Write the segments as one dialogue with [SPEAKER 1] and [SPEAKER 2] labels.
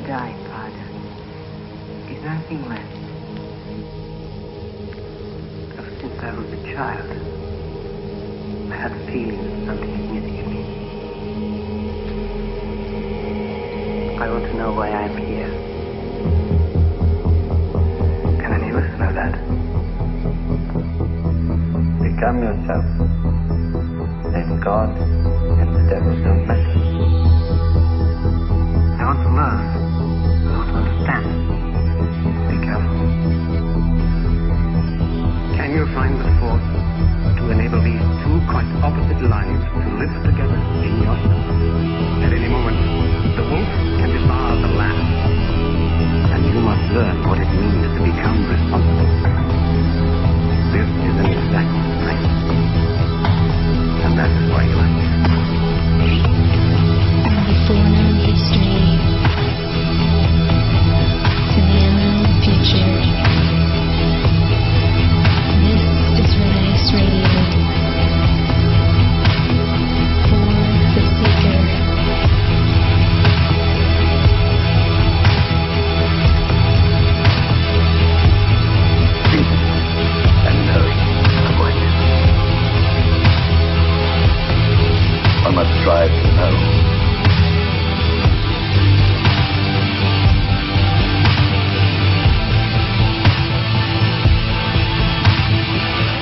[SPEAKER 1] die, Father, is nothing less. Ever since I was a child, I had a feeling that something is missing in me. I want to know why I am here. Can any of us know that?
[SPEAKER 2] Become yourself. Then God and the devil don't matter.
[SPEAKER 1] I want to learn. I want to understand. Be careful. Can you find the force to enable these two quite opposite lives to live together in yourself? At any moment, the wolf can devour the lamb. And you must learn what it means to become responsible. This is an exact science. And that is why you are here.
[SPEAKER 3] Before known history to the unknown future. This is Red Ice Radio. For the seeker.
[SPEAKER 2] And knowing what I must strive to know.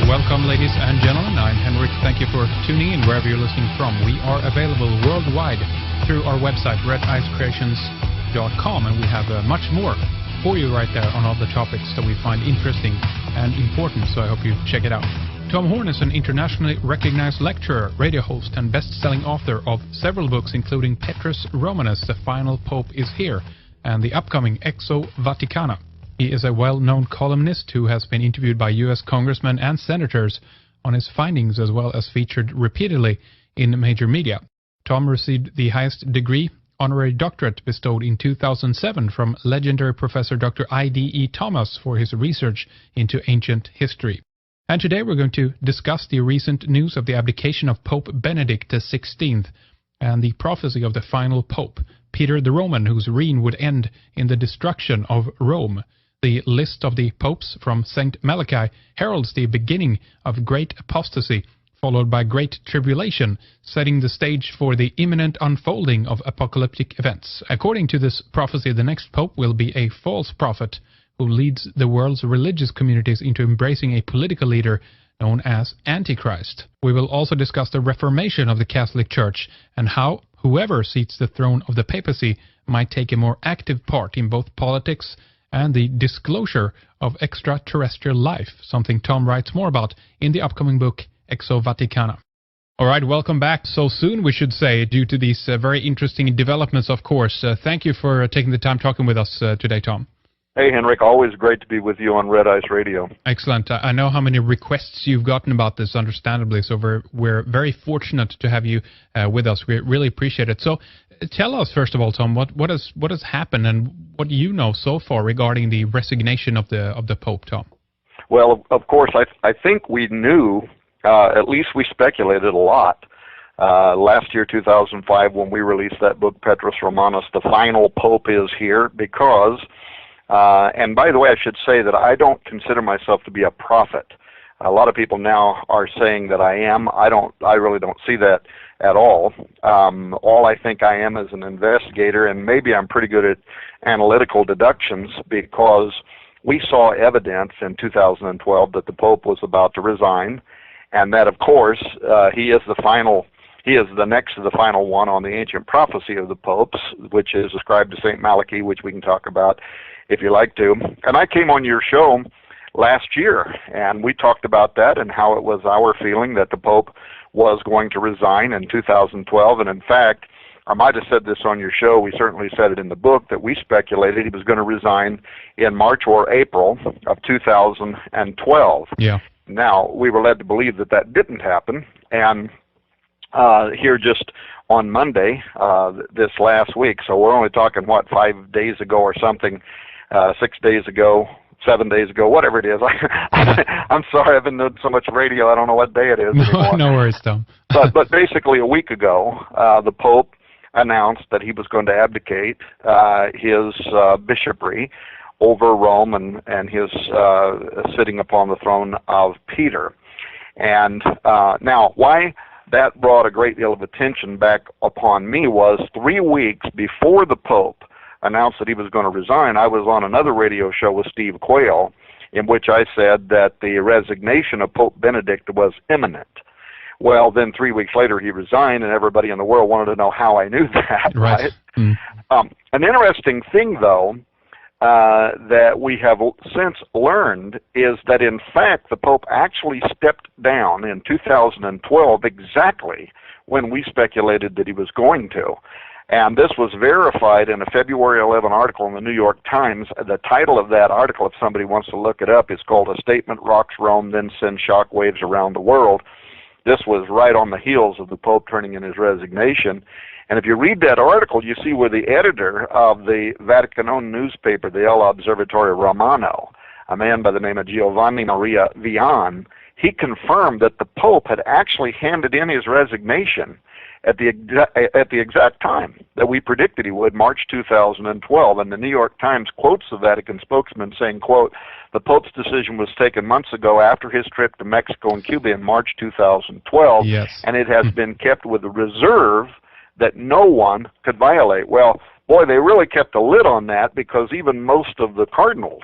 [SPEAKER 4] Welcome, ladies and gentlemen. I'm Henrik. Thank you for tuning in wherever you're listening from. We are available worldwide through our website, redicecreations.com, and we have much more for you right there on all the topics that we find interesting and important, so I hope you check it out. Tom Horn is an internationally recognized lecturer, radio host, and best-selling author of several books, including Petrus Romanus, The Final Pope is Here, and the upcoming Exo Vaticana. He is a well-known columnist who has been interviewed by U.S. congressmen and senators on his findings, as well as featured repeatedly in major media. Tom received the highest degree, honorary doctorate, bestowed in 2007 from legendary Professor Dr. I.D.E. Thomas for his research into ancient history. And today we're going to discuss the recent news of the abdication of Pope Benedict XVI and the prophecy of the final pope, Peter the Roman, whose reign would end in the destruction of Rome. The list of the popes from St. Malachi heralds the beginning of great apostasy, followed by great tribulation, setting the stage for the imminent unfolding of apocalyptic events. According to this prophecy, the next pope will be a false prophet who leads the world's religious communities into embracing a political leader known as Antichrist. We will also discuss the reformation of the Catholic Church and how whoever seats the throne of the papacy might take a more active part in both politics and the disclosure of extraterrestrial life, something Tom writes more about in the upcoming book, Exo Vaticana. All right, welcome back so soon, we should say, due to these very interesting developments, of course. Thank you for taking the time talking with us today, Tom.
[SPEAKER 5] Hey, Henrik, always great to be with you on Red Ice Radio.
[SPEAKER 4] Excellent. I know how many requests you've gotten about this, understandably, so we're very fortunate to have you with us. We really appreciate it. So tell us, first of all, Tom, what has happened and what you know so far regarding the resignation of the Pope, Tom?
[SPEAKER 5] Well, of course, I think we knew, at least we speculated a lot, last year, 2005, when we released that book, Petrus Romanus, The Final Pope is Here, because... and by the way, I should say that I don't consider myself to be a prophet. A lot of people now are saying that I am. I really don't see that at all. All I think I am is an investigator, and maybe I'm pretty good at analytical deductions, because we saw evidence in 2012 that the Pope was about to resign, and that, of course, he is the next to the final one on the ancient prophecy of the popes, which is ascribed to St. Malachi, which we can talk about if you like to. And I came on your show last year, and we talked about that and how it was our feeling that the Pope was going to resign in 2012. And in fact, I might have said this on your show, we certainly said it in the book, that we speculated he was going to resign in March or April of 2012.
[SPEAKER 4] Yeah.
[SPEAKER 5] Now, we were led to believe that that didn't happen, and here just on Monday, this last week, so we're only talking, 5 days ago or something, 6 days ago, 7 days ago, whatever it is. I'm sorry, I've been doing so much radio, I don't know what day it is anymore.
[SPEAKER 4] No worries, Tom.
[SPEAKER 5] but basically a week ago, the Pope announced that he was going to abdicate his bishopry over Rome and his sitting upon the throne of Peter. And now, why that brought a great deal of attention back upon me was 3 weeks before the Pope announced that he was going to resign, I was on another radio show with Steve Quayle, in which I said that the resignation of Pope Benedict was imminent. Well, then 3 weeks later he resigned, and everybody in the world wanted to know how I knew that, right? An interesting thing, though, that we have since learned is that, in fact, the Pope actually stepped down in 2012 exactly when we speculated that he was going to. And this was verified in a February 11 article in the New York Times. The title of that article, if somebody wants to look it up, is called "A Statement Rocks Rome, Then Sends Shockwaves Around the World." This was right on the heels of the Pope turning in his resignation. And if you read that article, you see where the editor of the Vatican-owned newspaper, the El Osservatore Romano, a man by the name of Giovanni Maria Vian, he confirmed that the Pope had actually handed in his resignation at the exact time that we predicted he would, March 2012. And the New York Times quotes the Vatican spokesman saying, quote, "The Pope's decision was taken months ago after his trip to Mexico and Cuba in March 2012, and it has been kept with a reserve that no one could violate." Well, boy, they really kept a lid on that, because even most of the cardinals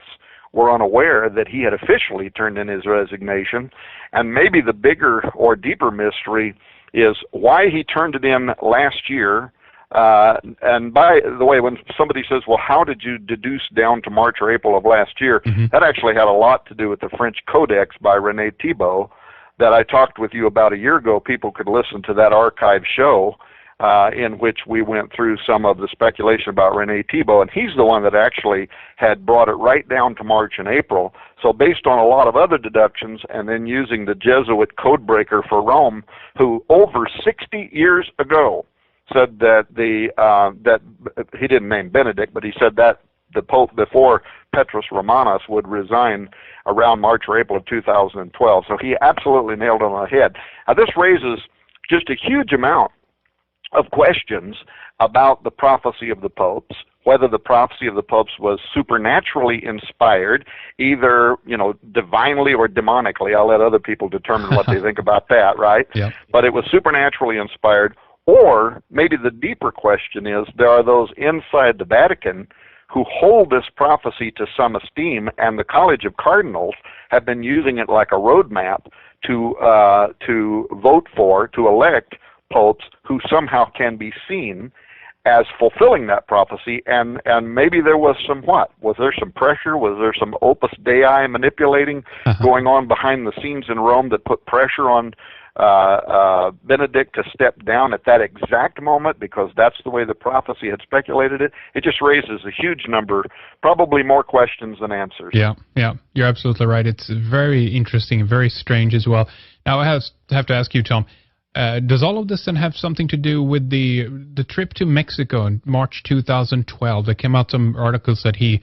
[SPEAKER 5] were unaware that he had officially turned in his resignation. And maybe the bigger or deeper mystery is why he turned it in last year. And by the way, when somebody says, well, how did you deduce down to March or April of last year, that actually had a lot to do with the French Codex by René Thibault that I talked with you about a year ago. People could listen to that archive show in which we went through some of the speculation about René Thibault, and he's the one that actually had brought it right down to March and April. So based on a lot of other deductions, and then using the Jesuit codebreaker for Rome, who over 60 years ago said that that he didn't name Benedict, but he said that the Pope before Petrus Romanus would resign around March or April of 2012. So he absolutely nailed it on the head. Now this raises just a huge amount of questions about the prophecy of the popes, whether the prophecy of the popes was supernaturally inspired, either, divinely or demonically. I'll let other people determine what they think about that, right?
[SPEAKER 4] Yep.
[SPEAKER 5] But it was supernaturally inspired. Or maybe the deeper question is, there are those inside the Vatican who hold this prophecy to some esteem, and the College of Cardinals have been using it like a roadmap to vote for, to elect popes who somehow can be seen as fulfilling that prophecy. And maybe there was some was there some pressure? Was there some Opus Dei manipulating going on behind the scenes in Rome that put pressure on Benedict to step down at that exact moment, because that's the way the prophecy had speculated it? It just raises a huge number, probably more questions than answers.
[SPEAKER 4] Yeah, you're absolutely right. It's very interesting and very strange as well. Now I have to ask you, Tom, does all of this then have something to do with the trip to Mexico in March 2012? There came out some articles that he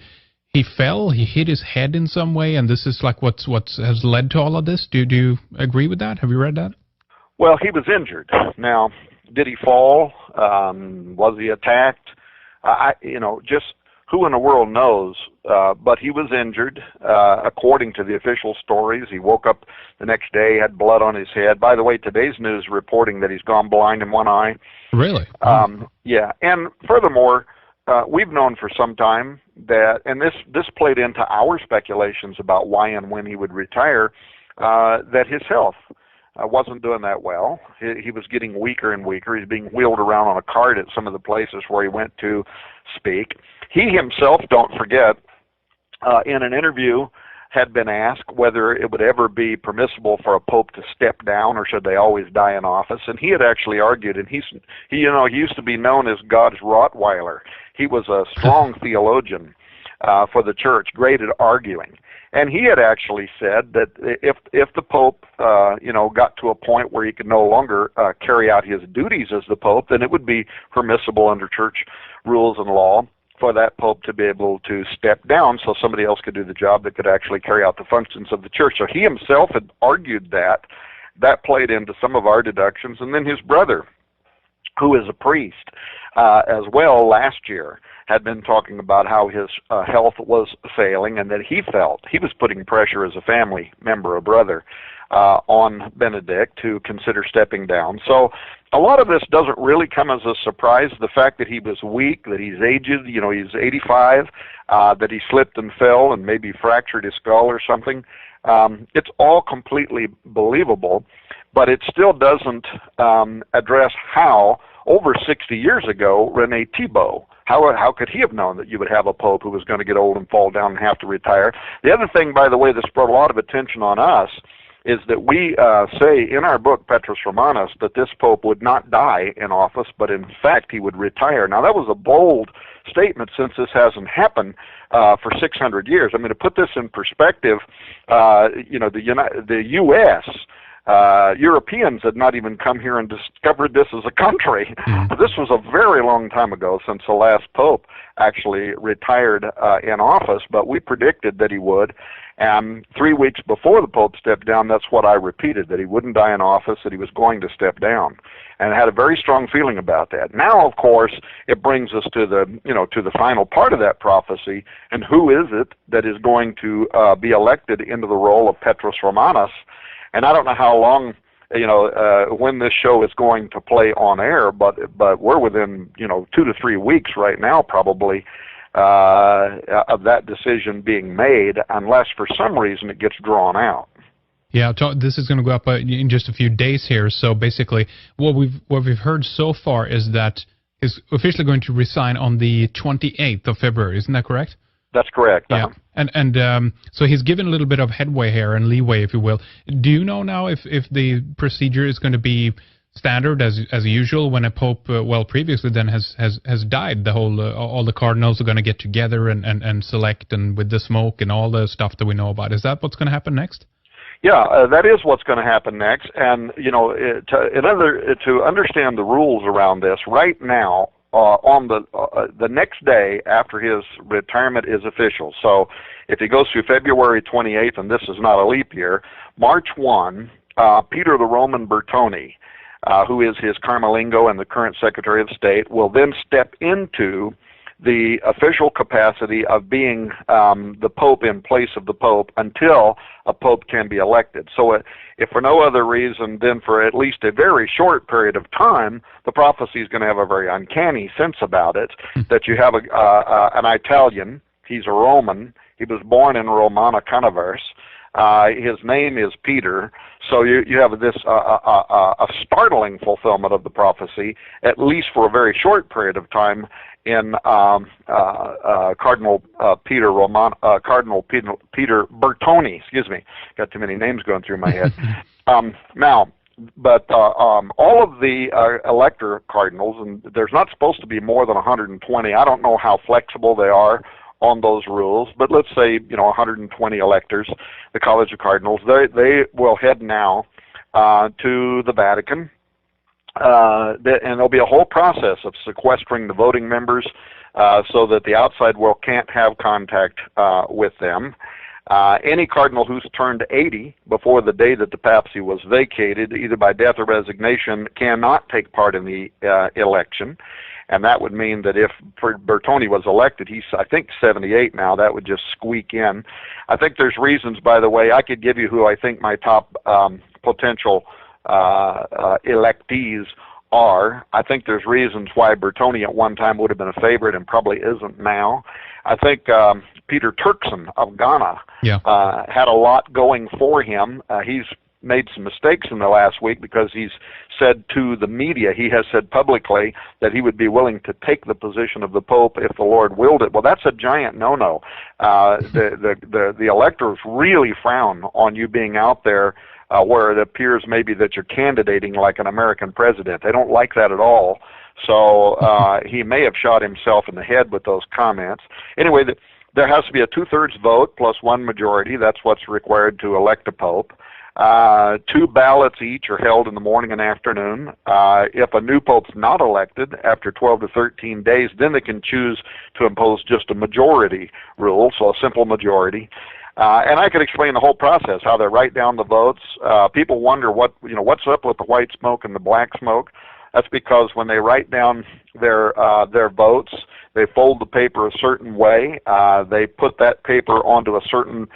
[SPEAKER 4] fell, he hit his head in some way, and this is like what has led to all of this. Do you agree with that? Have you read that?
[SPEAKER 5] Well, he was injured. Now, did he fall? Was he attacked? Just who in the world knows? But he was injured, according to the official stories. He woke up the next day, had blood on his head. By the way, today's news reporting that he's gone blind in one eye.
[SPEAKER 4] Really?
[SPEAKER 5] Yeah. And furthermore, we've known for some time that, and this played into our speculations about why and when he would retire, that his health wasn't doing that well. He was getting weaker and weaker. He's being wheeled around on a cart at some of the places where he went to speak. He himself, don't forget, in an interview had been asked whether it would ever be permissible for a pope to step down, or should they always die in office. And he had actually argued, and he used to be known as God's Rottweiler. He was a strong theologian for the church, great at arguing. And he had actually said that if the Pope, got to a point where he could no longer carry out his duties as the Pope, then it would be permissible under church rules and law for that Pope to be able to step down so somebody else could do the job that could actually carry out the functions of the church. So he himself had argued that. That played into some of our deductions. And then his brother, who is a priest as well last year, had been talking about how his health was failing and that he felt he was putting pressure as a family member, a brother, on Benedict to consider stepping down. So a lot of this doesn't really come as a surprise. The fact that he was weak, that he's aged, you know, he's 85, that he slipped and fell and maybe fractured his skull or something, it's all completely believable, but it still doesn't address how, over 60 years ago, Rene Thibault, how could he have known that you would have a pope who was going to get old and fall down and have to retire? The other thing, by the way, that's brought a lot of attention on us is that we say in our book, Petrus Romanus, that this pope would not die in office, but in fact he would retire. Now that was a bold statement since this hasn't happened for 600 years. I mean, to put this in perspective, you know, the U.S., Europeans had not even come here and discovered this as a country. This was a very long time ago since the last pope actually retired in office, but we predicted that he would. And 3 weeks before the pope stepped down, that's what I repeated, that he wouldn't die in office, that he was going to step down. And I had a very strong feeling about that. Now, of course, it brings us to the, you know, to the final part of that prophecy, and who is it that is going to be elected into the role of Petrus Romanus? And I don't know how long, you know, when this show is going to play on air, but we're within, you know, 2 to 3 weeks right now, probably, of that decision being made, unless for some reason it gets drawn out.
[SPEAKER 4] Yeah, this is going to go up in just a few days here. So basically, what we've heard so far is that he's officially going to resign on the 28th of February. Isn't that correct?
[SPEAKER 5] That's correct.
[SPEAKER 4] Yeah, and so he's given a little bit of headway here and leeway, if you will. Do you know now if the procedure is going to be standard as usual when a pope, well, previously then has died? The whole all the cardinals are going to get together and select, and with the smoke and all the stuff that we know about. Is that what's going to happen next?
[SPEAKER 5] Yeah, that is what's going to happen next. And you know, to understand the rules around this, right now, on the next day after his retirement is official. So if he goes through February 28th, and this is not a leap year, March 1, Peter the Roman Bertone, who is his Carmelingo and the current Secretary of State, will then step into the official capacity of being the Pope in place of the Pope until a Pope can be elected. So if for no other reason than for at least a very short period of time, the prophecy is going to have a very uncanny sense about it, that you have an Italian, he's a Roman, he was born in Romana Canaverse, his name is Peter, so you have this a startling fulfillment of the prophecy, at least for a very short period of time, in Cardinal Peter Bertone. Excuse me, got too many names going through my head. Now, but all of the elector cardinals, and there's not supposed to be more than 120. I don't know how flexible they are on those rules, but let's say 120 electors, the College of Cardinals. They will head now to the Vatican. And there'll be a whole process of sequestering the voting members so that the outside world can't have contact with them. Any cardinal who's turned 80 before the day that the papacy was vacated, either by death or resignation, cannot take part in the election. And that would mean that if Bertone was elected, he's, I think, 78 now, that would just squeak in. I think there's reasons, by the way, I could give you who I think my top potential electees are. I think there's reasons why Bertone at one time would have been a favorite and probably isn't now. I think Peter Turkson of Ghana had a lot going for him. He's made some mistakes in the last week because he's said to the media, he has said publicly that he would be willing to take the position of the Pope if the Lord willed it. Well, that's a giant no-no. The electors really frown on you being out there where it appears maybe that you're candidating like an American president. They don't like that at all. So he may have shot himself in the head with those comments. Anyway, there has to be a 2/3 vote plus 1 majority. That's what's required to elect a pope. 2 ballots each are held in the morning and afternoon. If a new pope's not elected after 12 to 13 days, then they can choose to impose just a majority rule, so a simple majority. And I could explain the whole process, how they write down the votes. People wonder what's up with the white smoke and the black smoke. That's because when they write down their votes, they fold the paper a certain way. They put that paper onto a certain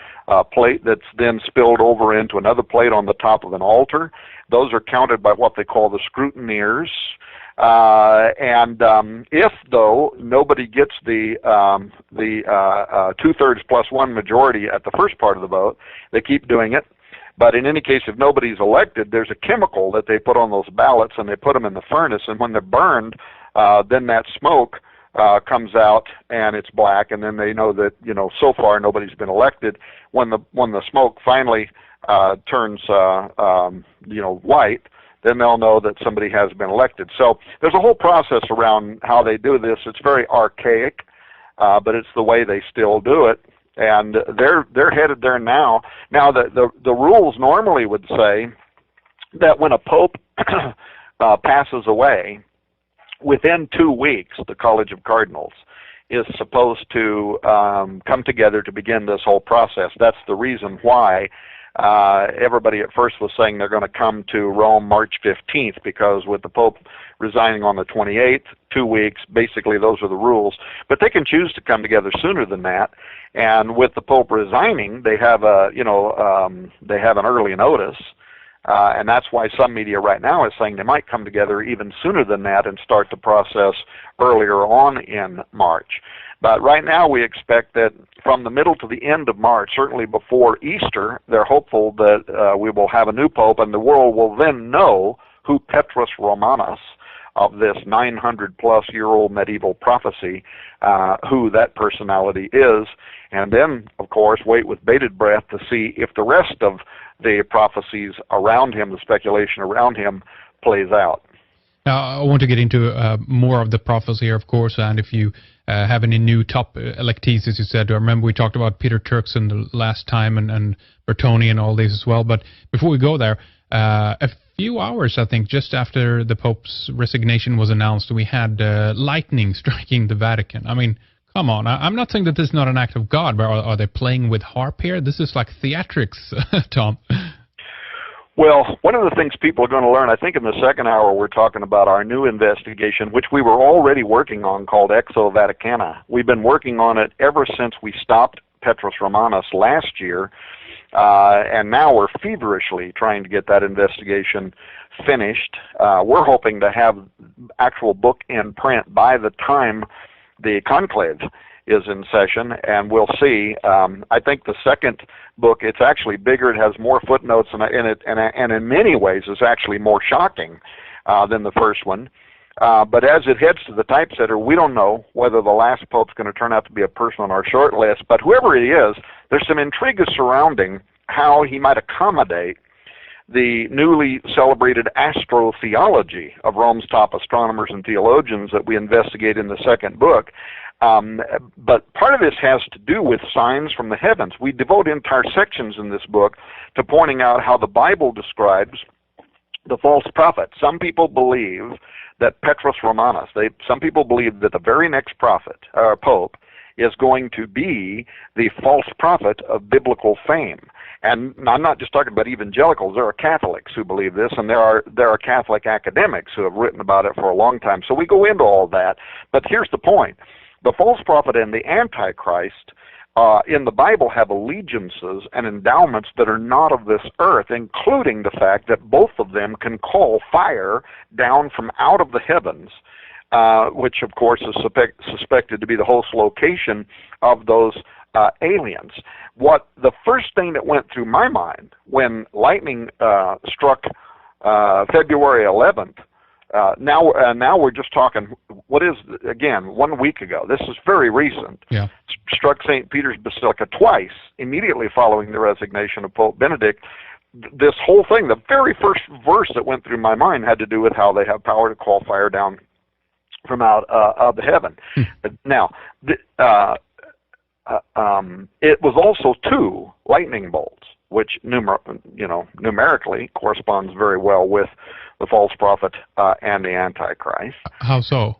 [SPEAKER 5] plate that's then spilled over into another plate on the top of an altar. Those are counted by what they call the scrutineers. If, though, nobody gets the 2/3 plus 1 majority at the first part of the vote, they keep doing it. But in any case, if nobody's elected, there's a chemical that they put on those ballots, and they put them in the furnace, and when they're burned, then that smoke comes out, and it's black, and then they know that, so far nobody's been elected. When the smoke finally turns, white, then they'll know that somebody has been elected. So there's a whole process around how they do this. It's very archaic, but it's the way they still do it. And they're headed there now. Now the rules normally would say that when a pope passes away, within 2 weeks, the College of Cardinals is supposed to come together to begin this whole process. That's the reason why everybody at first was saying they're going to come to Rome March 15th, because with the Pope resigning on the 28th, 2 weeks, basically those are the rules. But they can choose to come together sooner than that. And with the Pope resigning, they have they have an early notice. And that's why some media right now is saying they might come together even sooner than that and start the process earlier on in March. But right now we expect that from the middle to the end of March, certainly before Easter, they're hopeful that we will have a new pope, and the world will then know who Petrus Romanus, of this 900-plus-year-old medieval prophecy, who that personality is, and then, of course, wait with bated breath to see if the rest of the prophecies around him, the speculation around him, plays out.
[SPEAKER 4] Now, I want to get into more of the prophecy here, of course, and if you have any new top electees, as you said. I remember we talked about Peter Turkson the last time, and Bertoni and all these as well. But before we go there, a few hours, I think, just after the Pope's resignation was announced, we had lightning striking the Vatican. I mean, come on. I'm not saying that this is not an act of God, but are they playing with harp here? This is like theatrics, Tom.
[SPEAKER 5] Well, one of the things people are going to learn, I think in the second hour we're talking about our new investigation, which we were already working on, called Exo Vaticana. We've been working on it ever since we stopped Petrus Romanus last year, and now we're feverishly trying to get that investigation finished. We're hoping to have actual book in print by the time the conclave is in session, and we'll see. I think the second book, it's actually bigger, it has more footnotes in it, and in many ways is actually more shocking than the first one. But as it heads to the typesetter, we don't know whether the last pope's going to turn out to be a person on our short list, but whoever he is, there's some intrigue surrounding how he might accommodate the newly celebrated astrotheology of Rome's top astronomers and theologians that we investigate in the second book. But part of this has to do with signs from the heavens. We devote entire sections in this book to pointing out how the Bible describes the false prophet. Some people believe that Petrus Romanus, some people believe that the very next prophet, or pope, is going to be the false prophet of biblical fame. And I'm not just talking about evangelicals. There are Catholics who believe this, and there are Catholic academics who have written about it for a long time. So we go into all that. But here's the point. The false prophet and the Antichrist in the Bible have allegiances and endowments that are not of this earth, including the fact that both of them can call fire down from out of the heavens, which of course is suspected to be the host location of those aliens. What the first thing that went through my mind when lightning struck February 11th, now we're just talking, what is, again, 1 week ago. This is very recent.
[SPEAKER 4] Yeah.
[SPEAKER 5] Struck St. Peter's Basilica twice, immediately following the resignation of Pope Benedict. This whole thing, the very first verse that went through my mind had to do with how they have power to call fire down from out of the heaven. Now, it was also 2 lightning bolts, which numerically corresponds very well with the false prophet and the Antichrist.
[SPEAKER 4] How so?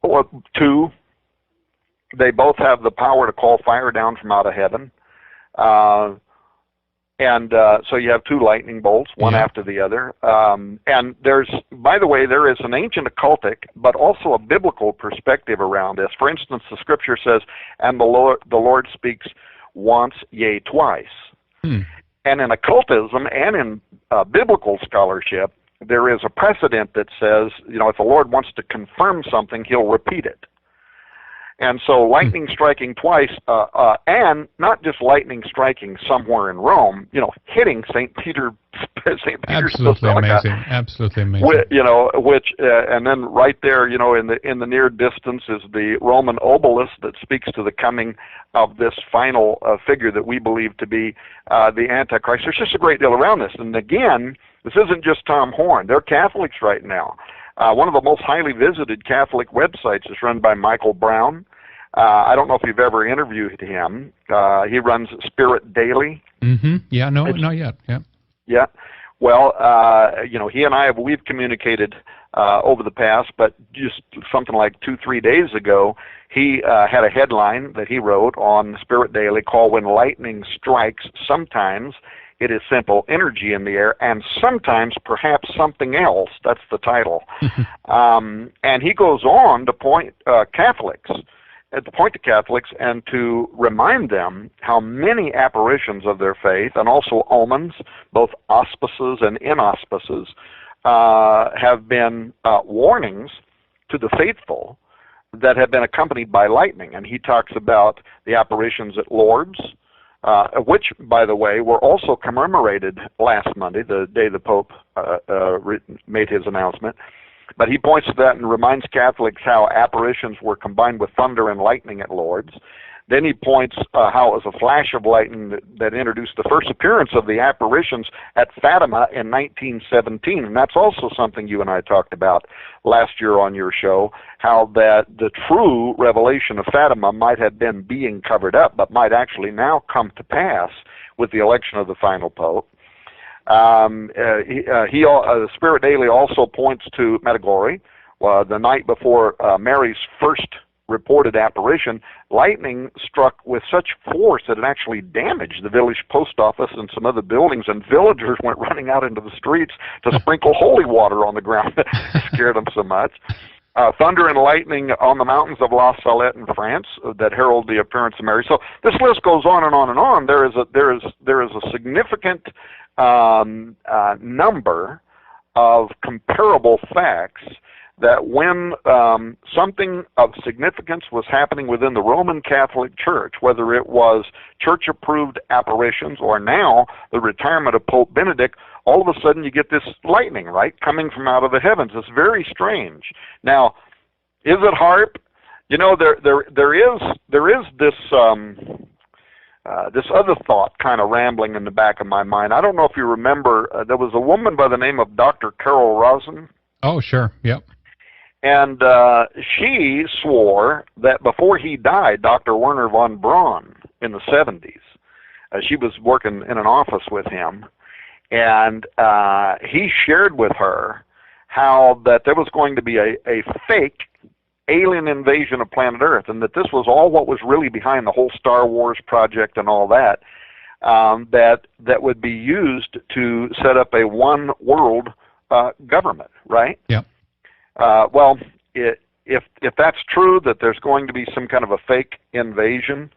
[SPEAKER 5] Well, 2. They both have the power to call fire down from out of heaven. And so you have two lightning bolts, one after the other. And there's, by the way, there is an ancient occultic, but also a biblical perspective around this. For instance, the scripture says, and the Lord speaks once, yea, twice. And in occultism and in biblical scholarship, there is a precedent that says, if the Lord wants to confirm something, he'll repeat it. And so lightning striking twice, and not just lightning striking somewhere in Rome, hitting St. Peter's
[SPEAKER 4] Absolutely
[SPEAKER 5] Basilica.
[SPEAKER 4] amazing. Absolutely amazing.
[SPEAKER 5] Which, and then right there, in the near distance is the Roman obelisk that speaks to the coming of this final figure that we believe to be the Antichrist. There's just a great deal around this. And again, this isn't just Tom Horn. They're Catholics right now. One of the most highly visited Catholic websites is run by Michael Brown. I don't know if you've ever interviewed him. He runs Spirit Daily.
[SPEAKER 4] Yeah, no, not yet. Yeah.
[SPEAKER 5] Yeah. Well, he and we've communicated over the past, but just something like 2-3 days ago, he had a headline that he wrote on Spirit Daily called "When Lightning Strikes, Sometimes It is Simple Energy in the Air, and Sometimes Perhaps Something Else." That's the title. And he goes on to point Catholics and to remind them how many apparitions of their faith, and also omens, both auspices and inauspices, have been warnings to the faithful that have been accompanied by lightning. And he talks about the apparitions at Lourdes, which, by the way, were also commemorated last Monday, the day the Pope made his announcement. But he points to that and reminds Catholics how apparitions were combined with thunder and lightning at Lourdes. Then he points how it was a flash of lightning that introduced the first appearance of the apparitions at Fatima in 1917. And that's also something you and I talked about last year on your show, how that the true revelation of Fatima might have been being covered up, but might actually now come to pass with the election of the final Pope. Spirit Daily also points to Medjugorje. The night before Mary's first reported apparition, lightning struck with such force that it actually damaged the village post office and some other buildings, and villagers went running out into the streets to sprinkle holy water on the ground. It scared them so much. Thunder and lightning on the mountains of La Salette in France that herald the appearance of Mary. So this list goes on and on and on. There is a significant number of comparable facts that when something of significance was happening within the Roman Catholic Church, whether it was church-approved apparitions or now the retirement of Pope Benedict, all of a sudden you get this lightning, right, coming from out of the heavens. It's very strange. Now, is it HAARP? There is this this other thought kind of rambling in the back of my mind. I don't know if you remember, there was a woman by the name of Dr. Carol Rosen.
[SPEAKER 4] Oh, sure. Yep.
[SPEAKER 5] And she swore that before he died, Dr. Werner von Braun, in the 70s, she was working in an office with him, and he shared with her how that there was going to be a fake alien invasion of planet Earth, and that this was all what was really behind the whole Star Wars project and all that, that would be used to set up a one world government, right?
[SPEAKER 4] Yeah.
[SPEAKER 5] Well, if that's true, that there's going to be some kind of a fake invasion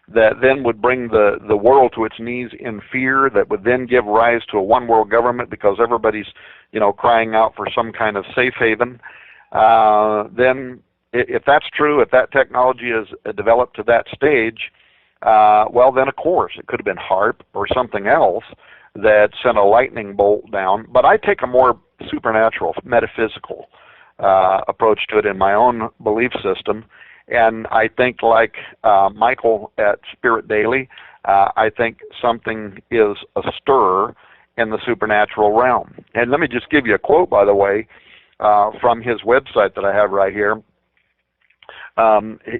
[SPEAKER 5] that then would bring the world to its knees in fear, that would then give rise to a one world government because everybody's crying out for some kind of safe haven, then if that's true, if that technology is developed to that stage, well, then of course it could have been HAARP or something else that sent a lightning bolt down. But I take a more supernatural, metaphysical approach to it in my own belief system. And I think, like Michael at Spirit Daily, I think something is astir in the supernatural realm. And let me just give you a quote, by the way, from his website that I have right here.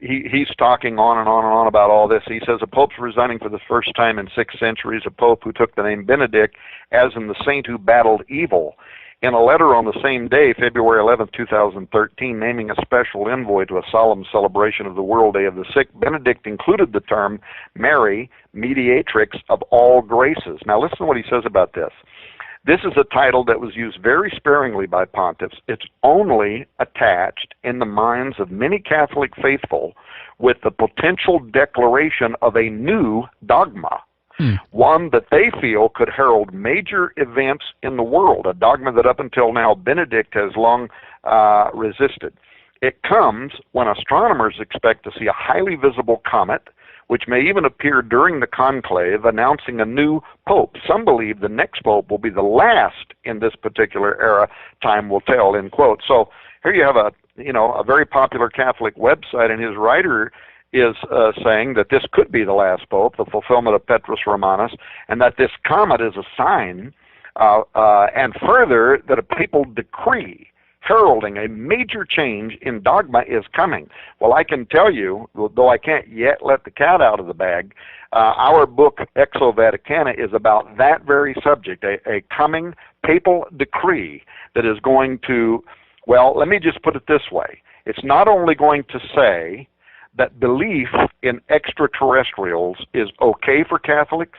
[SPEAKER 5] He's talking on and on and on about all this. He says, a pope's resigning for the first time in 6 centuries, a pope who took the name Benedict, as in the saint who battled evil. in a letter on the same day, February 11, 2013, naming a special envoy to a solemn celebration of the World Day of the Sick, Benedict included the term Mary, mediatrix of all graces. Now listen to what he says about this. This is a title that was used very sparingly by pontiffs. It's only attached in the minds of many Catholic faithful with the potential declaration of a new dogma, one that they feel could herald major events in the world, a dogma that up until now Benedict has long resisted. It comes when astronomers expect to see a highly visible comet, which may even appear during the conclave, announcing a new pope. Some believe the next pope will be the last in this particular era. Time will tell, end quote. So here you have a very popular Catholic website, and his writer is saying that this could be the last pope, the fulfillment of Petrus Romanus, and that this comet is a sign, and further, that a papal decree heralding a major change in dogma is coming. Well, I can tell you, though I can't yet let the cat out of the bag, our book, Exo Vaticana, is about that very subject, a coming papal decree that is going to, well, let me just put it this way. It's not only going to say that belief in extraterrestrials is okay for Catholics.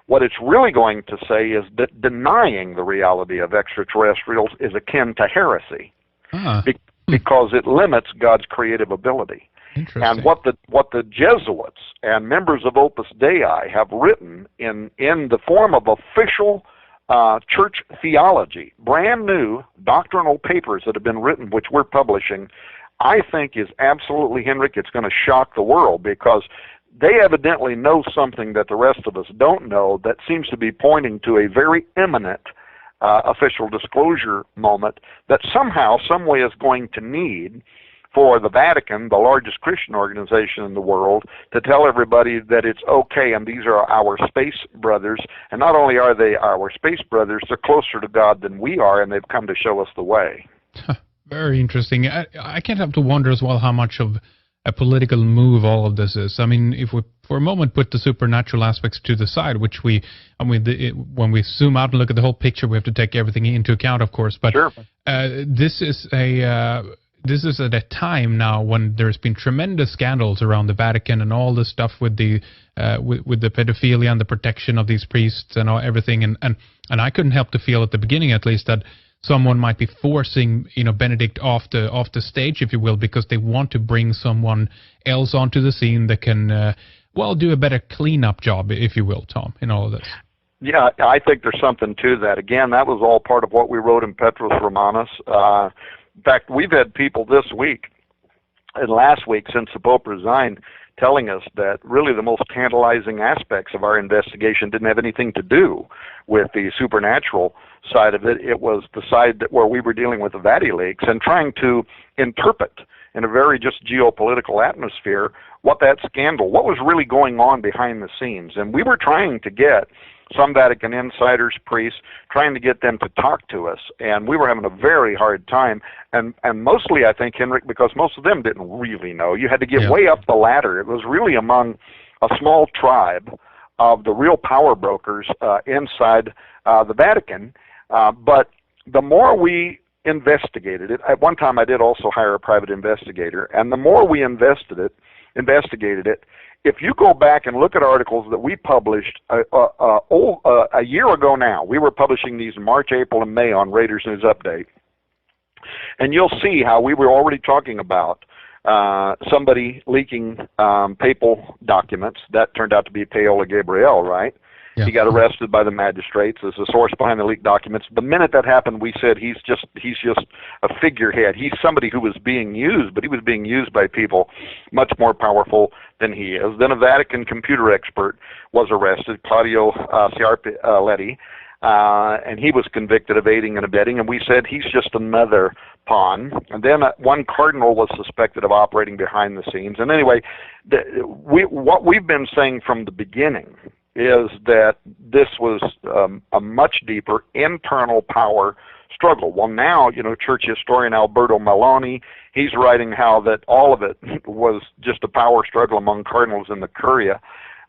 [SPEAKER 5] What it's really going to say is that denying the reality of extraterrestrials is akin to heresy, because it limits God's creative ability. And what the Jesuits and members of Opus Dei have written in the form of official church theology, brand new doctrinal papers that have been written, which we're publishing, I think is absolutely, Henrik, it's going to shock the world, because they evidently know something that the rest of us don't know that seems to be pointing to a very imminent official disclosure moment that somehow, some way is going to need for the Vatican, the largest Christian organization in the world, to tell everybody that it's okay and these are our space brothers. And not only are they our space brothers, they're closer to God than we are, and they've come to show us the way.
[SPEAKER 4] Very interesting. I can't help to wonder as well how much of a political move all of this is. I mean, if we for a moment put the supernatural aspects to the side, which when we zoom out and look at the whole picture, we have to take everything into account, of course. But
[SPEAKER 5] sure.
[SPEAKER 4] This is at a time now when there's been tremendous scandals around the Vatican and all the stuff with the pedophilia and the protection of these priests and everything. And I couldn't help to feel at the beginning, at least, that someone might be forcing, Benedict off the stage, if you will, because they want to bring someone else onto the scene that can, do a better cleanup job, if you will, Tom, in all of this.
[SPEAKER 5] Yeah, I think there's something to that. Again, that was all part of what we wrote in Petrus Romanus. In fact, we've had people this week and last week, since the Pope resigned, telling us that really the most tantalizing aspects of our investigation didn't have anything to do with the supernatural side of it. It was the side where we were dealing with the Vati leaks and trying to interpret in a very just geopolitical atmosphere what that scandal, what was really going on behind the scenes. And we were trying to get some Vatican insiders, priests, trying to get them to talk to us, and we were having a very hard time, and mostly, I think, Henrik, because most of them didn't really know. You had to get way up the ladder. It was really among a small tribe of the real power brokers inside the Vatican, but the more we investigated it, at one time I did also hire a private investigator, and the more we investigated it, if you go back and look at articles that we published a year ago now, we were publishing these in March, April, and May on Raiders News Update, and you'll see how we were already talking about somebody leaking papal documents. That turned out to be Paola Gabriel, right? Yeah. He got arrested by the magistrates as the source behind the leaked documents. The minute that happened, we said he's just a figurehead. He's somebody who was being used, but he was being used by people much more powerful than he is. Then a Vatican computer expert was arrested, Claudio Sciarpaletti, and he was convicted of aiding and abetting, and we said he's just another pawn. And then one cardinal was suspected of operating behind the scenes. And anyway, what we've been saying from the beginning is that this was a much deeper internal power struggle. Well, now, church historian Alberto Maloni, he's writing how that all of it was just a power struggle among cardinals in the Curia.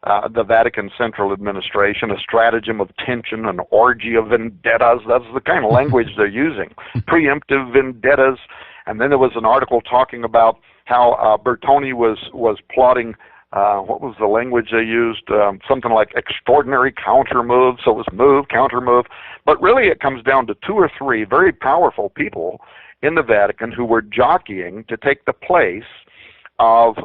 [SPEAKER 5] the Vatican Central Administration, a stratagem of tension, an orgy of vendettas. That's the kind of language they're using. Preemptive vendettas. And then there was an article talking about how Bertoni was plotting, what was the language they used? Something like extraordinary counter moves. So it was move, counter move. But really it comes down to 2 or 3 very powerful people in the Vatican who were jockeying to take the place of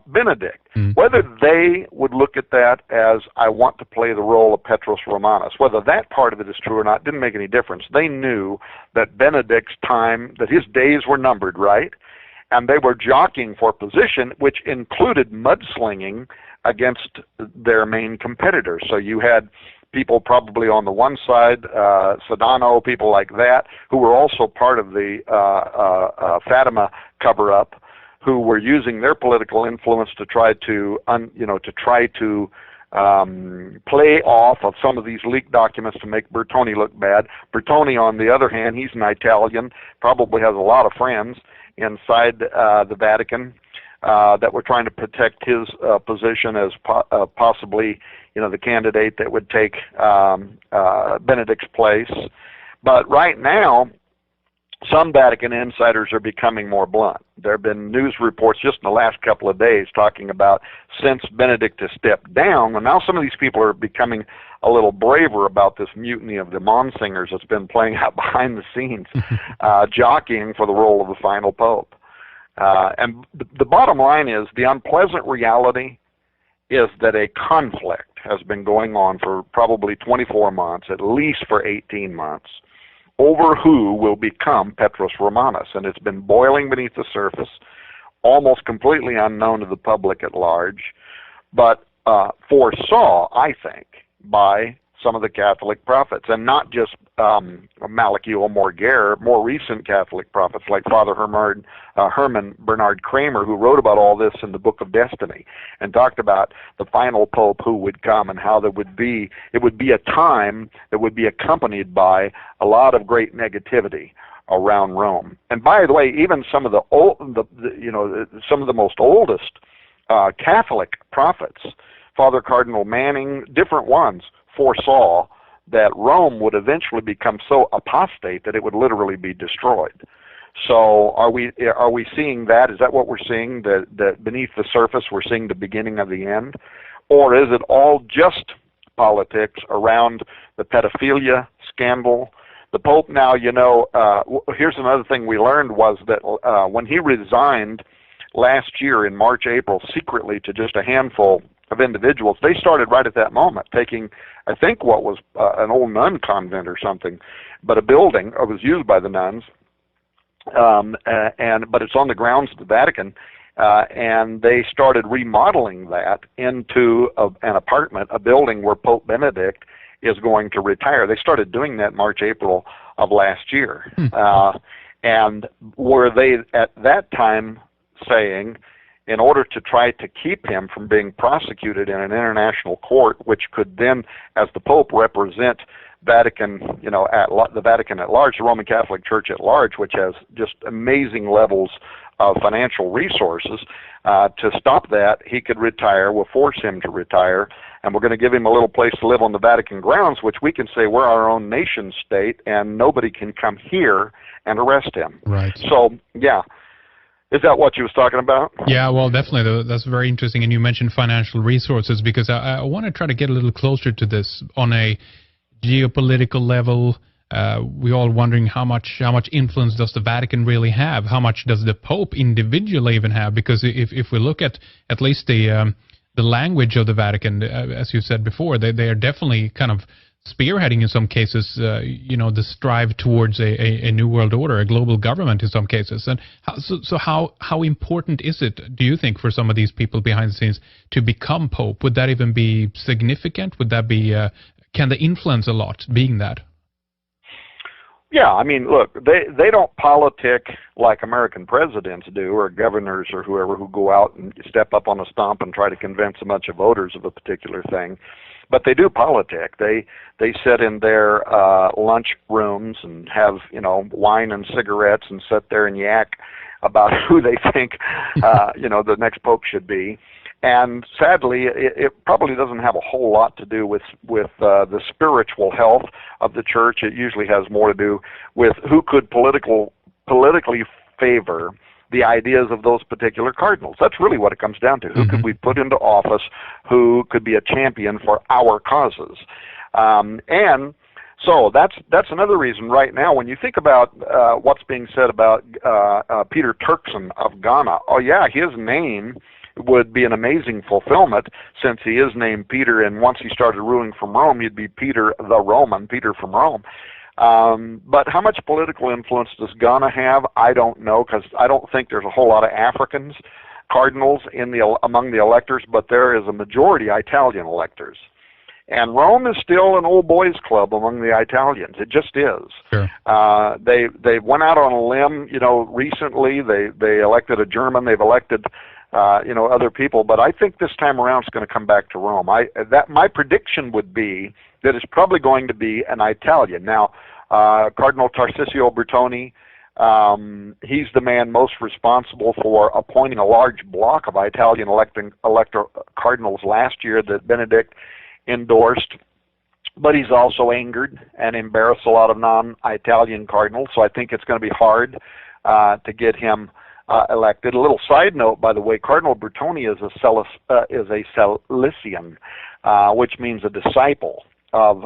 [SPEAKER 5] Benedict. Whether they would look at that as, I want to play the role of Petrus Romanus, whether that part of it is true or not, didn't make any difference. They knew that Benedict's time, that his days were numbered, right? And they were jockeying for position, which included mudslinging against their main competitors. So you had people probably on the one side, Sedano, people like that, who were also part of the Fatima cover-up, who were using their political influence to try to, play off of some of these leaked documents to make Bertoni look bad. Bertoni, on the other hand, he's an Italian, probably has a lot of friends inside the Vatican that were trying to protect his position as possibly, the candidate that would take Benedict's place. But right now, some Vatican insiders are becoming more blunt. There have been news reports just in the last couple of days talking about, since Benedict has stepped down, and now some of these people are becoming a little braver about this mutiny of the Monsignors that's been playing out behind the scenes, jockeying for the role of the final pope. And the bottom line is, the unpleasant reality is that a conflict has been going on for probably 24 months, at least for 18 months, over who will become Petrus Romanus. And it's been boiling beneath the surface, almost completely unknown to the public at large, but foresaw, I think, by some of the Catholic prophets, and not just Malachi or Morger, more recent Catholic prophets like Father Herman Bernard Kramer, who wrote about all this in the Book of Destiny and talked about the final pope who would come and how it would be a time that would be accompanied by a lot of great negativity around Rome. And by the way, even some of the some of the most oldest Catholic prophets, Father Cardinal Manning, different ones, foresaw that Rome would eventually become so apostate that it would literally be destroyed. So are we seeing that? Is that what we're seeing, that beneath the surface we're seeing the beginning of the end? Or is it all just politics around the pedophilia scandal? The Pope now, here's another thing we learned was that when he resigned last year in March, April, secretly to just a handful of individuals, they started right at that moment taking, I think, what was an old nun convent or something, but a building, it was used by the nuns, but it's on the grounds of the Vatican, and they started remodeling that into an apartment, a building where Pope Benedict is going to retire. They started doing that March, April of last year. And were they at that time saying, in order to try to keep him from being prosecuted in an international court, which could then, as the Pope, represent Vatican, the Vatican at large, the Roman Catholic Church at large, which has just amazing levels of financial resources, to stop that, he could retire. We'll force him to retire, and we're going to give him a little place to live on the Vatican grounds, which we can say we're our own nation state, and nobody can come here and arrest him.
[SPEAKER 4] Right.
[SPEAKER 5] So, yeah. Is that what you was talking about? Yeah,
[SPEAKER 4] well, definitely. That's very interesting. And you mentioned financial resources, because I want to try to get a little closer to this on a geopolitical level. We're all wondering how much influence does the Vatican really have? How much does the Pope individually even have? Because if we look at least the language of the Vatican, as you said before, they are definitely kind of spearheading in some cases, the strive towards a new world order, a global government in some cases. And how important is it, do you think, for some of these people behind the scenes to become Pope? Would that even be significant? Would that be, can they influence a lot being that?
[SPEAKER 5] Yeah, I mean, look, they don't politic like American presidents do, or governors or whoever, who go out and step up on a stump and try to convince a bunch of voters of a particular thing. But they do politic. They sit in their lunch rooms and have, wine and cigarettes and sit there and yak about who they think, the next pope should be. And sadly, it probably doesn't have a whole lot to do with the spiritual health of the church. It usually has more to do with who could politically favor the ideas of those particular cardinals. That's really what it comes down to. Who could we put into office who could be a champion for our causes? And so that's another reason right now when you think about what's being said about Peter Turkson of Ghana. Oh yeah, his name would be an amazing fulfillment since he is named Peter, and once he started ruling from Rome, he'd be Peter the Roman, Peter from Rome. But how much political influence does Ghana have? I don't know, because I don't think there's a whole lot of Africans cardinals among the electors, but there is a majority Italian electors. And Rome is still an old boys club among the Italians. It just is.
[SPEAKER 4] Sure.
[SPEAKER 5] They went out on a limb, recently. They elected a German. They've elected, other people. But I think this time around it's going to come back to Rome. My prediction would be that it's probably going to be an Italian. Now, Cardinal Tarcisio Bertone, he's the man most responsible for appointing a large block of Italian elector cardinals last year that Benedict endorsed, but he's also angered and embarrassed a lot of non-Italian cardinals, so I think it's going to be hard to get him elected. A little side note, by the way, Cardinal Bertone is a Salesian, which means a disciple of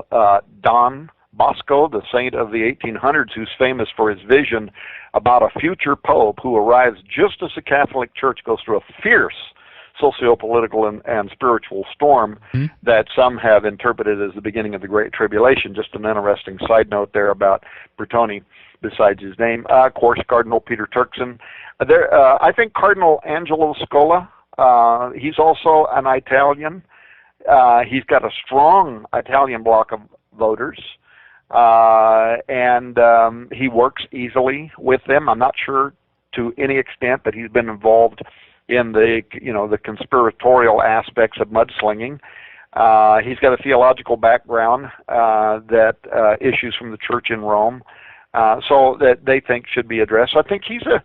[SPEAKER 5] Don Bosco, the saint of the 1800s, who's famous for his vision about a future pope who arrives just as the Catholic Church goes through a fierce socio-political and spiritual storm that some have interpreted as the beginning of the Great Tribulation. Just an interesting side note there about Bertone, besides his name. Of course, Cardinal Peter Turkson. I think Cardinal Angelo Scola, he's also an Italian. He's got a strong Italian bloc of voters, and he works easily with them. I'm not sure to any extent that he's been involved in the conspiratorial aspects of mudslinging. He's got a theological background that issues from the church in Rome, so that they think should be addressed. So I think he's a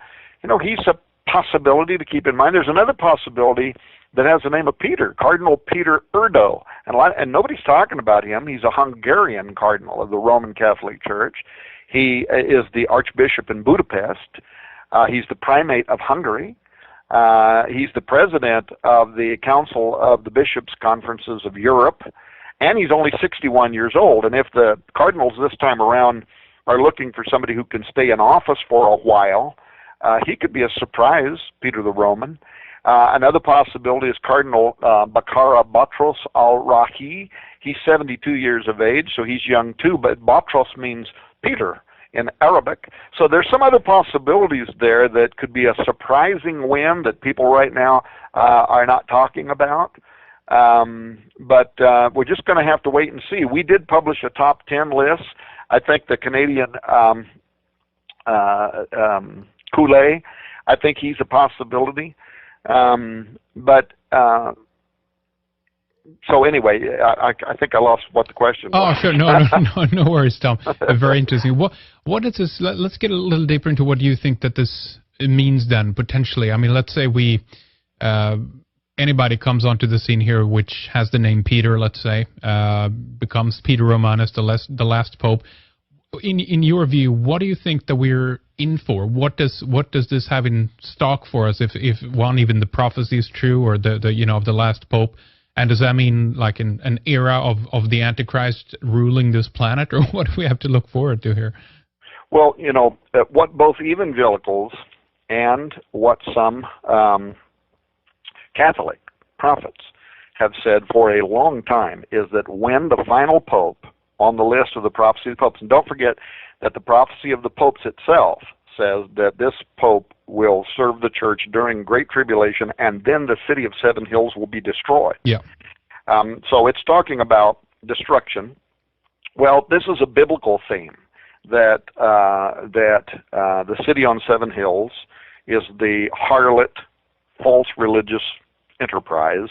[SPEAKER 5] possibility to keep in mind. There's another possibility that has the name of Peter, Cardinal Peter Erdo, and nobody's talking about him. He's a Hungarian cardinal of the Roman Catholic Church. He is the Archbishop in Budapest. He's the primate of Hungary. He's the president of the Council of the Bishops' Conferences of Europe, and he's only 61 years old. And if the cardinals this time around are looking for somebody who can stay in office for a while, he could be a surprise, Peter the Roman. Another possibility is Cardinal Bakara Batros al-Rahi. He's 72 years of age, so he's young too, but Batros means Peter in Arabic. So there's some other possibilities there that could be a surprising win that people right now are not talking about. But we're just going to have to wait and see. We did publish a top 10 list. I think the Canadian Coulee, I think he's a possibility. So anyway, I think I lost what the question was.
[SPEAKER 4] Oh, sure. No worries, Tom. Very interesting. What is this? Let's get a little deeper into what you think that this means then, potentially. I mean, let's say anybody comes onto the scene here which has the name Peter, let's say, becomes Peter Romanus, the last pope. In your view, what do you think that we're in for? What does this have in stock for us if even the prophecy is true, or the of the last pope? And does that mean like an era of the Antichrist ruling this planet, or what do we have to look forward to here?
[SPEAKER 5] Well, what both evangelicals and what some Catholic prophets have said for a long time is that when the final pope on the list of the prophecy of the popes, and don't forget that the prophecy of the popes itself says that this pope will serve the church during Great Tribulation, and then the city of Seven Hills will be destroyed.
[SPEAKER 4] Yeah.
[SPEAKER 5] So it's talking about destruction. Well, this is a biblical theme that the city on Seven Hills is the harlot, false religious enterprise,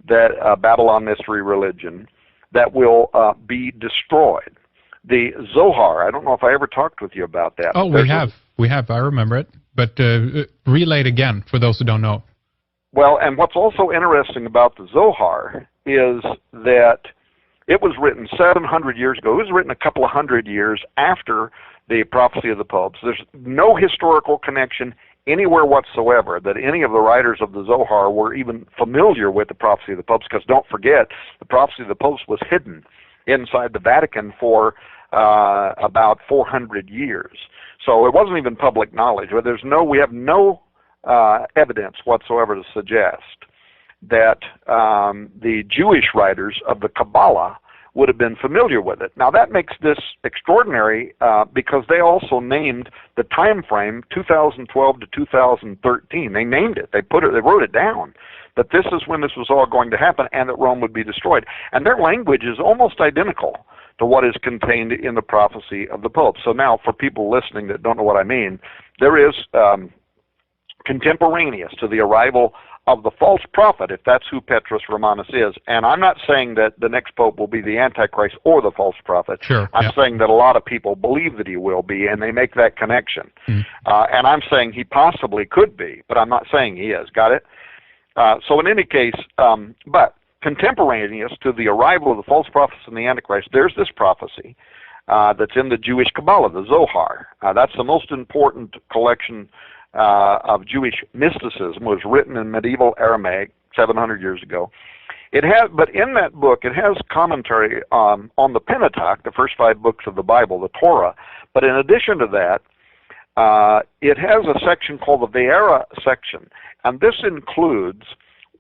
[SPEAKER 5] that Babylon mystery religion that will be destroyed. The Zohar, I don't know if I ever talked with you about that.
[SPEAKER 4] Oh, we have. I remember it. But relay it again for those who don't know.
[SPEAKER 5] Well, and what's also interesting about the Zohar is that it was written 700 years ago. It was written a couple of hundred years after the prophecy of the popes. There's no historical connection anywhere whatsoever that any of the writers of the Zohar were even familiar with the prophecy of the popes, because don't forget, the prophecy of the popes was hidden inside the Vatican for about 400 years. So it wasn't even public knowledge. But we have no evidence whatsoever to suggest that the Jewish writers of the Kabbalah would have been familiar with it. Now that makes this extraordinary because they also named the time frame 2012 to 2013. They named it. They wrote it down that this is when this was all going to happen and that Rome would be destroyed. And their language is almost identical to what is contained in the prophecy of the Pope. So now, for people listening that don't know what I mean, there is contemporaneous to the arrival of the false prophet, if that's who Petrus Romanus is. And I'm not saying that the next Pope will be the Antichrist or the false prophet.
[SPEAKER 4] Sure,
[SPEAKER 5] I'm saying that a lot of people believe that he will be, and they make that connection. And I'm saying he possibly could be, but I'm not saying he is. Got it? So in any case, but contemporaneous to the arrival of the false prophets and the Antichrist, there's this prophecy that's in the Jewish Kabbalah, the Zohar. That's the most important collection of Jewish mysticism. Was written in medieval Aramaic 700 years ago. But in that book, it has commentary on the Pentateuch, the first 5 books of the Bible, the Torah. But in addition to that, it has a section called the Ve'era section, and this includes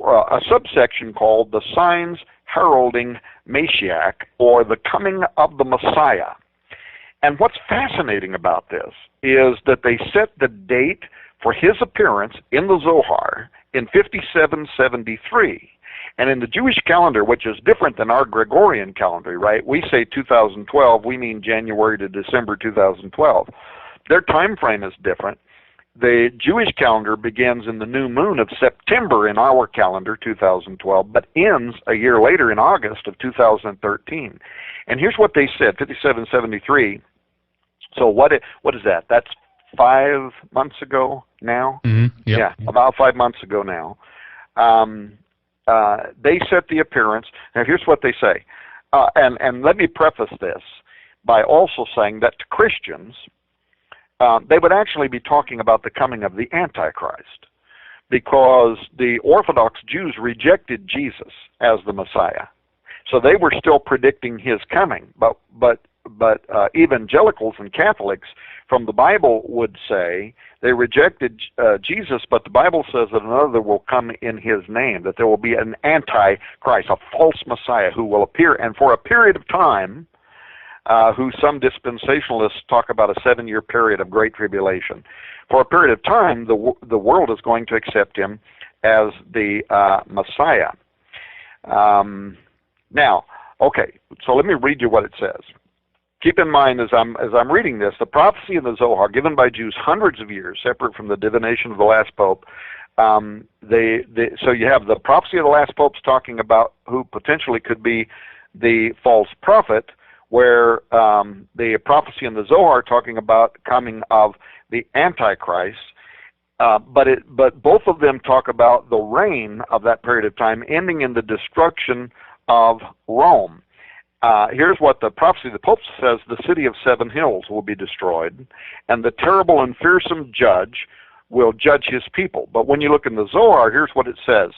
[SPEAKER 5] a subsection called the Signs Heralding Mashiach, or the Coming of the Messiah. And what's fascinating about this is that they set the date for his appearance in the Zohar in 5773. And in the Jewish calendar, which is different than our Gregorian calendar, right? We say 2012, we mean January to December 2012. Their time frame is different. The Jewish calendar begins in the new moon of September in our calendar, 2012, but ends a year later in August of 2013. And here's what they said, 5773. So what is that? That's 5 months ago now? Yeah, about 5 months ago now. They set the appearance. Now here's what they say. And let me preface this by also saying that to Christians, they would actually be talking about the coming of the Antichrist, because the Orthodox Jews rejected Jesus as the Messiah. So they were still predicting his coming. But evangelicals and Catholics from the Bible would say they rejected Jesus, but the Bible says that another will come in his name, that there will be an Antichrist, a false Messiah who will appear, and for a period of time, who some dispensationalists talk about a 7-year period of great tribulation. For a period of time, the world is going to accept him as the Messiah. Now, okay, so let me read you what it says. Keep in mind, as I'm reading this, the prophecy in the Zohar, given by Jews hundreds of years, separate from the divination of the last pope. So you have the prophecy of the last popes talking about who potentially could be the false prophet, where the prophecy in the Zohar talking about coming of the Antichrist. But both of them talk about the reign of that period of time, ending in the destruction of Rome. Here's what the prophecy of the Pope says: the city of 7 hills will be destroyed, and the terrible and fearsome judge will judge his people. But when you look in the Zohar, here's what it says.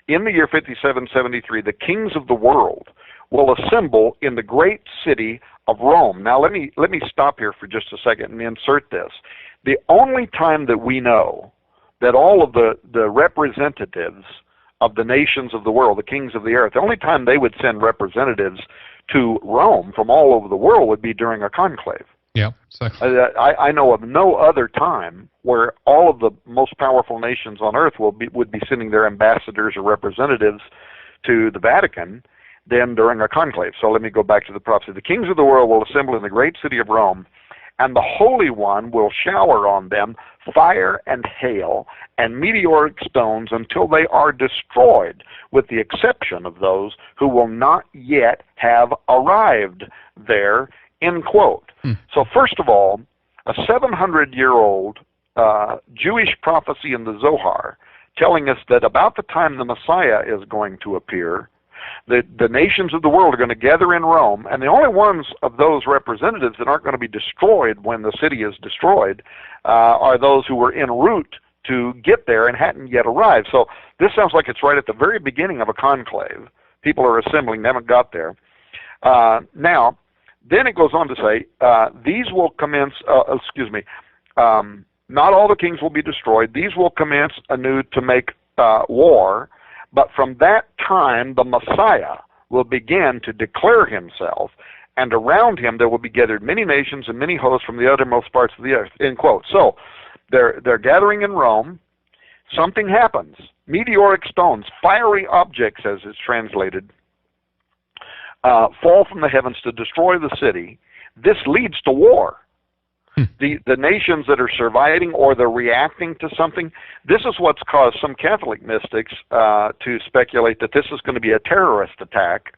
[SPEAKER 5] In the year 5773, the kings of the world will assemble in the great city of Rome. Now let me stop here for just a second and insert this. The only time that we know that all of the representatives of the nations of the world, the kings of the earth, the only time they would send representatives to Rome from all over the world would be during a conclave.
[SPEAKER 4] Yeah, exactly.
[SPEAKER 5] I know of no other time where all of the most powerful nations on earth would be sending their ambassadors or representatives to the Vatican than during a conclave. So let me go back to the prophecy. The kings of the world will assemble in the great city of Rome, and the Holy One will shower on them fire and hail and meteoric stones until they are destroyed, with the exception of those who will not yet have arrived there, end quote. So first of all, a 700-year-old Jewish prophecy in the Zohar telling us that about the time the Messiah is going to appear, the nations of the world are going to gather in Rome, and the only ones of those representatives that aren't going to be destroyed when the city is destroyed are those who were en route to get there and hadn't yet arrived. So this sounds like it's right at the very beginning of a conclave. People are assembling, they haven't got there. Now, then it goes on to say, these will commence, not all the kings will be destroyed. These will commence anew to make war, but from that time the Messiah will begin to declare himself, and around him there will be gathered many nations and many hosts from the uttermost parts of the earth, end quote. So they're gathering in Rome. Something happens. Meteoric stones, fiery objects as it's translated, fall from the heavens to destroy the city. This leads to war. The nations that are surviving or they're reacting to something, this is what's caused some Catholic mystics to speculate that this is going to be a terrorist attack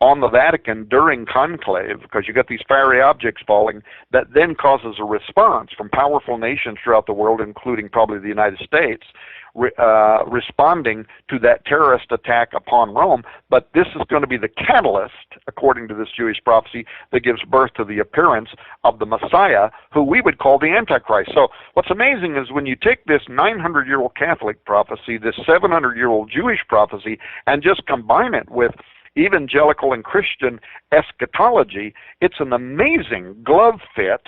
[SPEAKER 5] on the Vatican during conclave, because you got these fiery objects falling that then causes a response from powerful nations throughout the world, including probably the United States, responding to that terrorist attack upon Rome. But this is going to be the catalyst, according to this Jewish prophecy, that gives birth to the appearance of the Messiah, who we would call the Antichrist. So what's amazing is when you take this 900-year-old Catholic prophecy, this 700-year-old Jewish prophecy, and just combine it with evangelical and Christian eschatology, it's an amazing glove fit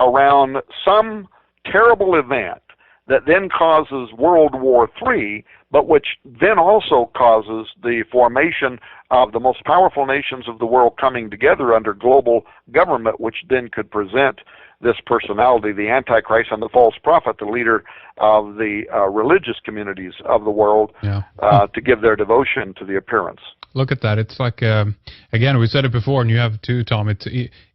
[SPEAKER 5] around some terrible event that then causes World War III, but which then also causes the formation of the most powerful nations of the world coming together under global government, which then could present this personality, the Antichrist and the false prophet, the leader of the religious communities of the world, to give their devotion to the appearance.
[SPEAKER 4] Look at that. It's like, again, we said it before, and you have too, Tom. It's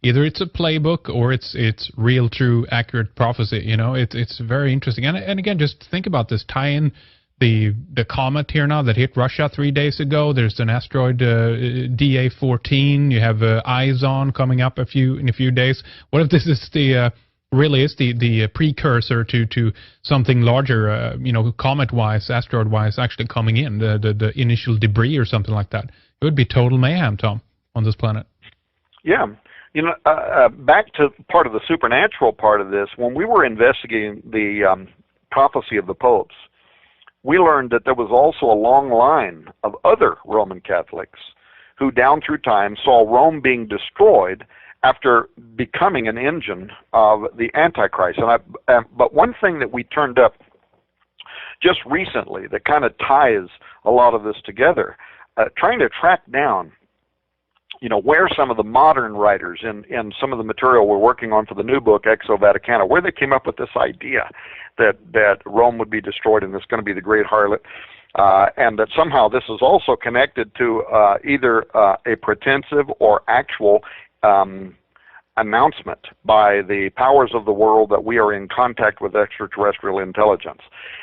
[SPEAKER 4] either it's a playbook or it's real, true, accurate prophecy. You know, it's very interesting. And again, just think about this. Tie in the comet here now that hit Russia 3 days ago. There's an asteroid DA14. You have Izon coming up in a few days. What if this is really is the precursor to something larger, comet-wise, asteroid-wise, actually coming in, the initial debris or something like that? It would be total mayhem, Tom, on this planet.
[SPEAKER 5] Yeah. Back to part of the supernatural part of this, when we were investigating the prophecy of the popes, we learned that there was also a long line of other Roman Catholics who down through time saw Rome being destroyed after becoming an engine of the Antichrist. But one thing that we turned up just recently that kind of ties a lot of this together, trying to track down, where some of the modern writers in some of the material we're working on for the new book, Exo Vaticana, where they came up with this idea that Rome would be destroyed and it's going to be the great harlot, and that somehow this is also connected to either a pretensive or actual announcement by the powers of the world that we are in contact with extraterrestrial intelligence.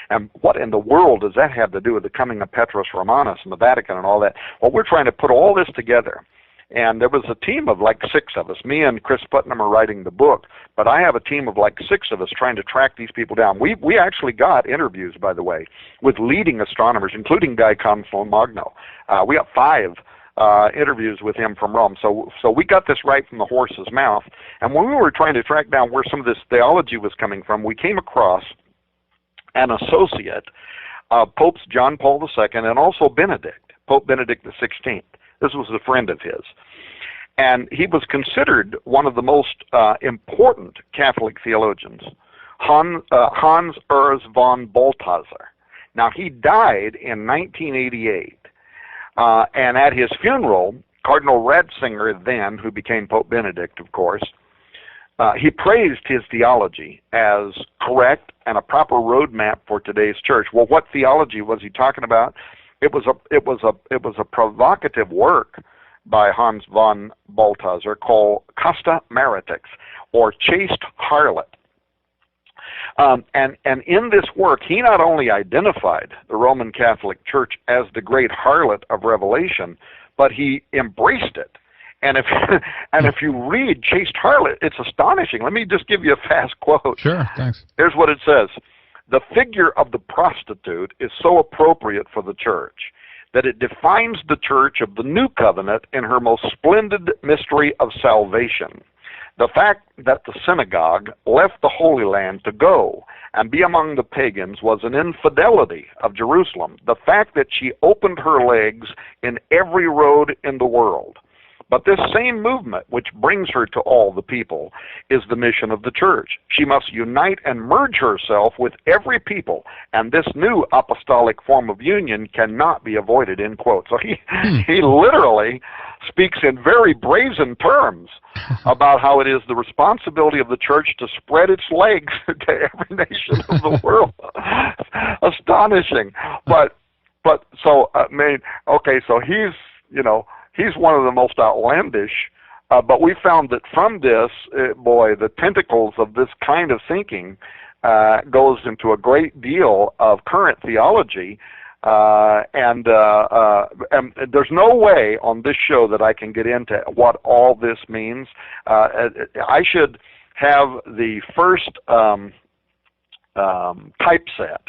[SPEAKER 5] And what in the world does that have to do with the coming of Petrus Romanus and the Vatican and all that? Well, we're trying to put all this together. And there was a team of like 6 of us. Me and Chris Putnam are writing the book, but I have a team of like 6 of us trying to track these people down. We actually got interviews, by the way, with leading astronomers, including Guy Conflon-Magno. We got 5 interviews with him from Rome. So we got this right from the horse's mouth. And when we were trying to track down where some of this theology was coming from, we came across an associate of Popes John Paul II and also Benedict, Pope Benedict XVI. This was a friend of his. And he was considered one of the most important Catholic theologians, Hans Urs von Balthasar. Now, he died in 1988. And at his funeral, Cardinal Ratzinger then, who became Pope Benedict, of course, he praised his theology as correct and a proper roadmap for today's church. Well, what theology was he talking about? It was a provocative work by Hans von Balthasar called Casta Maritix, or Chaste Harlot. And in this work, he not only identified the Roman Catholic Church as the great harlot of Revelation, but he embraced it. And if you read Chaste Harlot, it's astonishing. Let me just give you a fast quote.
[SPEAKER 4] Sure, thanks.
[SPEAKER 5] Here's what it says. The figure of the prostitute is so appropriate for the church that it defines the church of the new covenant in her most splendid mystery of salvation. The fact that the synagogue left the Holy Land to go and be among the pagans was an infidelity of Jerusalem. The fact that she opened her legs in every road in the world. But this same movement, which brings her to all the people, is the mission of the church. She must unite and merge herself with every people, and this new apostolic form of union cannot be avoided, end quote. So he literally speaks in very brazen terms about how it is the responsibility of the church to spread its legs to every nation of the world. Astonishing. But so, I mean, okay, so he's one of the most outlandish, but we found that from this, boy, the tentacles of this kind of thinking goes into a great deal of current theology, and there's no way on this show that I can get into what all this means. I should have the first typeset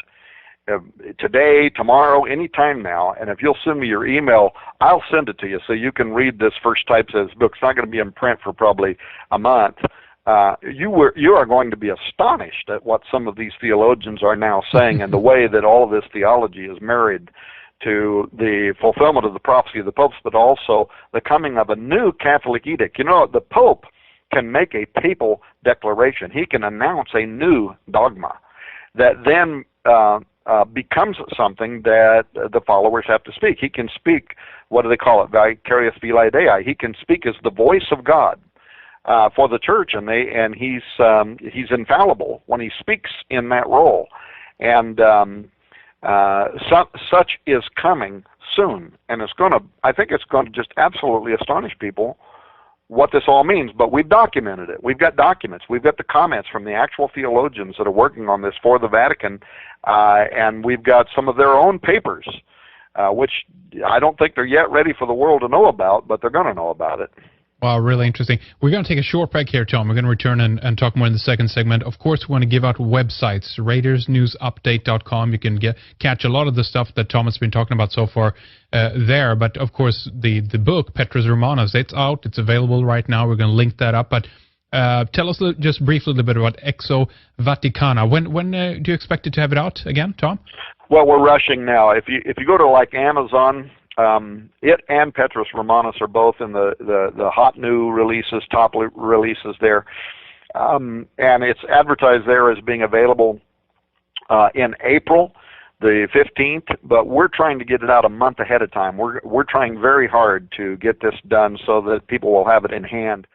[SPEAKER 5] today, tomorrow, anytime now, and if you'll send me your email, I'll send it to you so you can read this first typeset book. It's not going to be in print for probably a month. You are going to be astonished at what some of these theologians are now saying and the way that all of this theology is married to the fulfillment of the prophecy of the popes, but also the coming of a new Catholic edict. You know, the Pope can make a papal declaration. He can announce a new dogma that then becomes something that the followers have to speak. He can speak, what do they call it, vicarious filii Dei. He can speak as the voice of God for the church, and he's infallible when he speaks in that role. And such is coming soon, and I think it's going to just absolutely astonish people what this all means. But we've documented it. We've got documents. We've got the comments from the actual theologians that are working on this for the Vatican, and we've got some of their own papers, which I don't think they're yet ready for the world to know about, but they're going to know about it.
[SPEAKER 4] Wow, really interesting. We're going to take a short break here, Tom. We're going to return and talk more in the second segment. Of course, we want to give out websites, RaidersNewsUpdate.com. You can catch a lot of the stuff that Tom has been talking about so far there. But, of course, the book, Petrus Romanus, it's out. It's available right now. We're going to link that up. But tell us just briefly a little bit about Exo Vaticana. When do you expect it to have it out again, Tom?
[SPEAKER 5] Well, we're rushing now. If you go to like Amazon, it and Petrus Romanus are both in the hot new releases, top releases there, and it's advertised there as being available in April the 15th, but we're trying to get it out a month ahead of time. We're trying very hard to get this done so that people will have it in hand